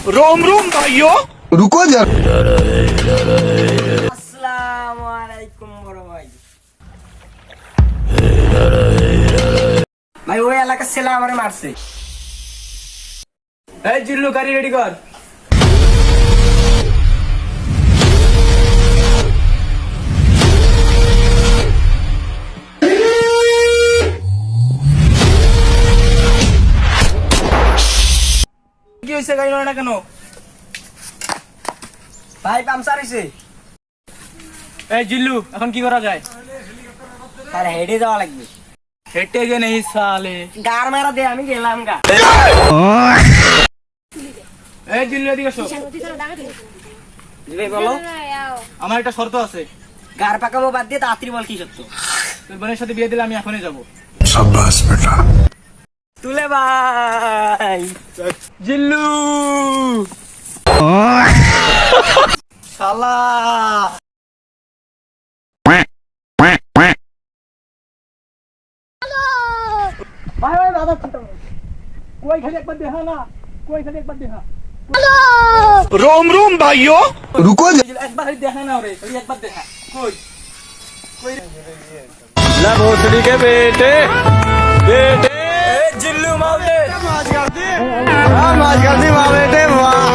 रोम रोम भाइयों रुको जरा। আসসালামু আলাইকুম বড় ভাই। ভাই ওই এলাকার ছেলে আমারে মারছে। এই জিল্লু গাড়ি রেডি কর। কি হয়েছে গাড়ি লড়ে না কেন? ভাই পামচার হইছে। এই জিল্লু এখন কি করা যায়? আরে হেডে যাওয়া লাগবে। হেঁটে গে নেই সালে। গার মারা দে আমি গেলাম গা। এই জিল্লু এদিকে এসো। ভাই বলো। আমার একটা শর্ত আছে। গার পাকাবো বাদ দিয়ে তাড়াতাড়ি বল কি সত্য। তোর বোনের সাথে বিয়ে দিলে আমি এখনই যাবো। शाबाश बेटा। তুলে ভাই। জিল্লু শালা ভাই ভাই দাদা कोई खाली एक बार देखा ना कोई खाली एक बार देखा रोम रोम भाइयों रुको जरा। एक बार खाली देखा ना रे खाली एक बार देखा कोई ला भोसड़ी के बेटे बेटे जिल्लू मावले माज कर दी माँ बेटे वाह